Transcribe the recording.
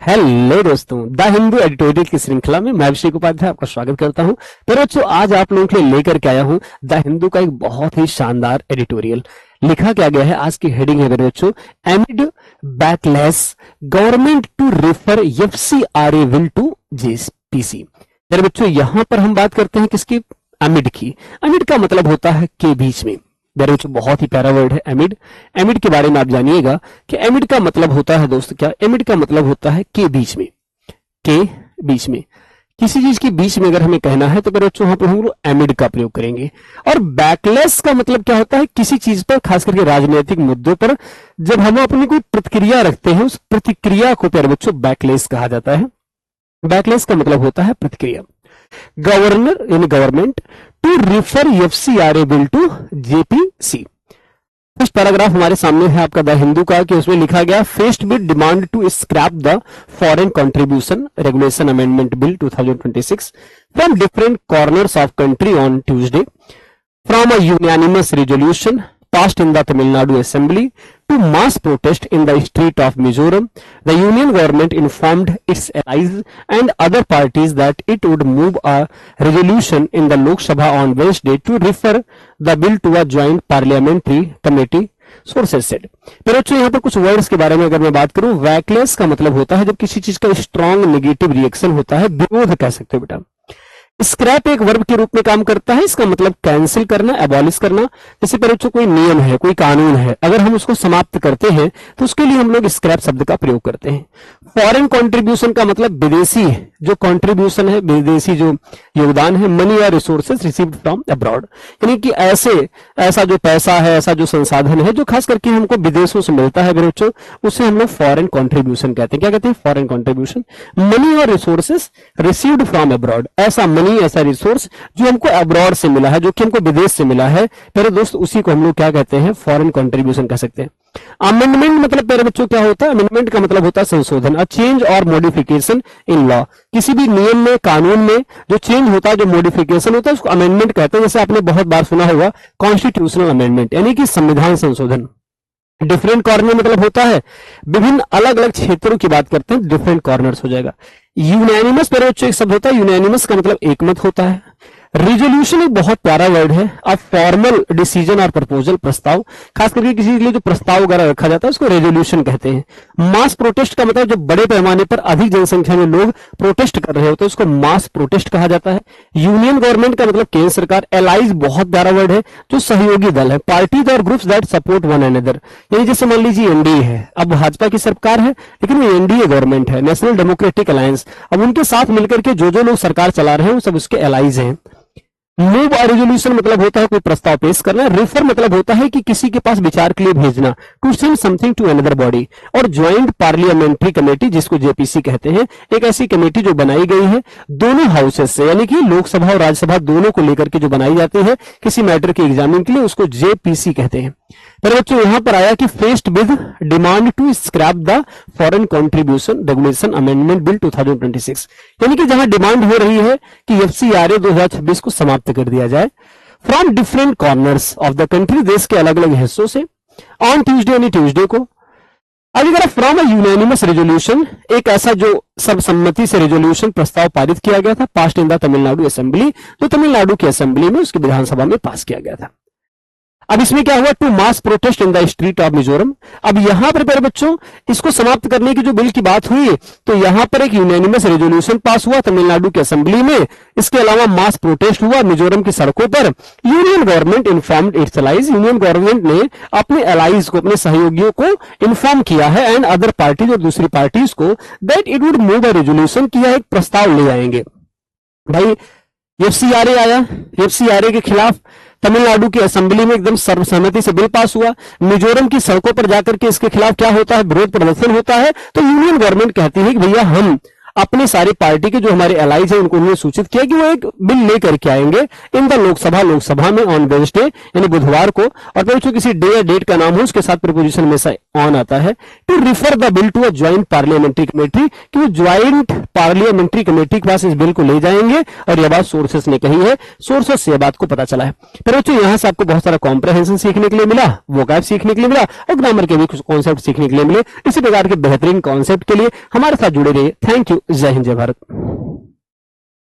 Hello दोस्तों, the Hindu editorial की श्रृंखला में मैं अभिषेक उपाध्याय आपका स्वागत करता हूं। तो बच्चों, आज आप लोगों के लिए लेकर के आया हूं द हिंदू का एक बहुत ही शानदार एडिटोरियल। लिखा क्या गया है, आज की हेडिंग है मेरे बच्चों, amid backlash government to refer FCRA bill to JPC. मेरे बच्चों, यहां पर हम बात करते हैं किसकी? एमिड की। एमिड का मतलब होता है के बीच में। मेरे बच्चों, बहुत ही प्यारा वर्ड है एमिड। एमिड के बारे में आप जानिएगा कि एमिड का मतलब होता है दोस्त क्या? एमिड का मतलब होता है के बीच में। के बीच में, किसी चीज के बीच में अगर हमें कहना है तो मेरे बच्चों वहां पर हम लोग एमिड का प्रयोग करेंगे। और बैकलेस का मतलब क्या होता है? किसी चीज पर, खास करके राजनीतिक मुद्दों पर जब हम अपनी कोई प्रतिक्रिया रखते हैं, उस प्रतिक्रिया को प्यारे बच्चों बैकलेस कहा जाता है। बैकलेस का मतलब होता है प्रतिक्रिया। गवर्नर यानी government to refer FCRA bill to JPC. First paragraph हमारे सामने है आपका द हिंदू का, कि उसमें लिखा गया faced bill demand to scrap the foreign contribution regulation amendment bill 2026 from different corners of country on Tuesday from a unanimous resolution passed in the Tamil Nadu Assembly to mass protest in the street of Mizoram. The union government informed its allies and other parties that it would move a resolution in the Lok Sabha on Wednesday to refer the bill to a joint parliamentary committee. Sources said. पर बच्चों, यहाँ पर कुछ words के बारे में अगर मैं बात करूं, वैकलेस का मतलब होता है जब किसी चीज का स्ट्रॉन्ग नेगेटिव रिएक्शन होता है, विरोध कह सकते हो बेटा। स्क्रैप एक वर्ब के रूप में काम करता है। इसका मतलब कैंसिल करना, एबॉलिश करना। जैसे पर बच्चों, कोई नियम है, कोई कानून है, अगर हम उसको समाप्त करते हैं तो उसके लिए हम लोग स्क्रैप शब्द का प्रयोग करते हैं। फॉरेन कंट्रीब्यूशन का मतलब विदेशी जो कंट्रीब्यूशन है, विदेशी जो योगदान है, मनी या रिसोर्सेज रिसीव्ड फ्रॉम अब्रॉड, यानी कि ऐसा जो पैसा है, ऐसा जो संसाधन है जो खास करके हमको विदेशों से मिलता है मेरे बच्चों, उसे हम लोग फॉरेन कंट्रीब्यूशन कहते हैं। क्या कहते हैं? Foreign contribution. मनी और रिसोर्सेज रिसीव्ड फ्रॉम अब्रॉड, ऐसा मनी, ऐसा रिसोर्स जो हमको अब्रॉड से मिला है, जो कि हमको विदेश से मिला है, मेरे दोस्त, उसी को हम लोग क्या कहते हैं? फॉरेन कंट्रीब्यूशन कह सकते हैं। अमेंडमेंट मतलब मेरे बच्चों क्या होता है? अमेंडमेंट का मतलब होता है संशोधन, अ चेंज और मॉडिफिकेशन इन लॉ। किसी भी नियम में, कानून में जो चेंज होता है, जो मॉडिफिकेशन होता है, उसको अमेंडमेंट कहते हैं। जैसे आपने बहुत बार सुना होगा कॉन्स्टिट्यूशनल अमेंडमेंट, यानी कि संविधान संशोधन। डिफरेंट कॉर्नर मतलब होता है विभिन्न अलग अलग क्षेत्रों की बात करते हैं, डिफरेंट कॉर्नर्स हो जाएगा। यूनानिमस मेरे बच्चों एक शब्द होता है, यूनानिमस का मतलब एकमत होता है। रिजोल्यूशन एक बहुत प्यारा वर्ड है, अ फॉर्मल डिसीजन और प्रपोजल, प्रस्ताव। खास करके किसी के लिए जो प्रस्ताव वगैरह रखा जाता है उसको रेजोल्यूशन कहते हैं। मास प्रोटेस्ट का मतलब जब बड़े पैमाने पर अधिक जनसंख्या में लोग प्रोटेस्ट कर रहे होते हैं उसको मास प्रोटेस्ट कहा जाता है। यूनियन गवर्नमेंट का मतलब केंद्र सरकार। एलाइज बहुत प्यारा वर्ड है, जो सहयोगी दल है। पार्टीज और groups that support one another, यानी जैसे मान लीजिए एनडीए है, अब भाजपा की सरकार है लेकिन वो एनडीए गवर्नमेंट है, नेशनल डेमोक्रेटिक अलायंस। अब उनके साथ मिलकर के जो लोग सरकार चला रहे हैं वो सब उसके एलाइज हैं। मूव और रेजोल्यूशन मतलब होता है कोई प्रस्ताव पेश करना। रेफर मतलब होता है कि किसी के पास विचार के लिए भेजना, to send something to another body. और ज्वाइंट पार्लियामेंट्री कमेटी, जिसको जेपीसी कहते हैं, एक ऐसी कमेटी जो बनाई गई है दोनों हाउसेस से, यानी कि लोकसभा और राज्यसभा दोनों को लेकर के जो बनाई जाती है किसी मैटर के एग्जामिन के लिए, उसको जेपीसी कहते हैं। पर बच्चों, यहां पर आया कि faced with demand to scrap the foreign contribution regulation amendment bill 2026, यानी कि जहां डिमांड हो रही है कि एफसीआरए 2026 को समाप्त कर दिया जाए from different corners of the country, देश के अलग अलग हिस्सों से, ऑन ट्यूसडे यानी ट्यूसडे को। अभी अगर फ्रॉम अ यूनानिमस रेजोल्यूशन, एक ऐसा जो सर्वसम्मति से रेजोल्यूशन प्रस्ताव पारित किया गया था, passed in the Tamil Nadu assembly, जो तमिलनाडु की असेंबली में, उसकी विधानसभा में पास किया गया था। अब इसमें क्या हुआ? To mass protest in the street of Mizoram. अब यहां पर प्यारे बच्चों, इसको समाप्त करने की जो बिल की बात हुई, तो यहां पर एक यूनानिमस रेजोल्यूशन पास हुआ तमिलनाडु की असेंबली में। इसके अलावा मास प्रोटेस्ट हुआ मिजोरम की सड़कों पर। Union government informed it's allies, union government ने अपने एलाइज को, अपने सहयोगियों को इन्फॉर्म किया है, एंड अदर पार्टीज, और दूसरी पार्टीज को, that it would move a resolution, किया एक प्रस्ताव ले आएंगे। भाई एफसीआरए आया, एफसीआरए के खिलाफ तमिलनाडु की असेंबली में एकदम सर्वसम्मति से बिल पास हुआ। मिजोरम की सड़कों पर जाकर के इसके खिलाफ क्या होता है? विरोध प्रदर्शन होता है। तो यूनियन गवर्नमेंट कहती है कि भैया हम अपने सारे पार्टी के जो हमारे एलाइज हैं उनको उन्होंने सूचित किया कि वो एक बिल लेकर के आएंगे इन द लोकसभा में ऑन वेडनेसडे, यानी बुधवार को। और फिर किसी डे या डेट का नाम हो, उसके साथ प्रीपोजिशन में ऑन आता है to refer the bill to a joint parliamentary committee, कि वो ज्वाइंट पार्लियामेंट्री कमेटी के पास इस बिल को ले जाएंगे, और यह बात सोर्सेस ने कही है, सोर्सेस से यह बात को पता चला है। फिर बच्चों यहां से आपको बहुत सारा कॉम्प्रहेंशन सीखने के लिए मिला, वोकैब सीखने के लिए मिला, और ग्रामर के भी कुछ कॉन्सेप्ट सीखने के लिए मिले। इसी प्रकार के बेहतरीन कॉन्सेप्ट के लिए हमारे साथ जुड़े रहिए। Thank you. जय हिंद, जय भारत।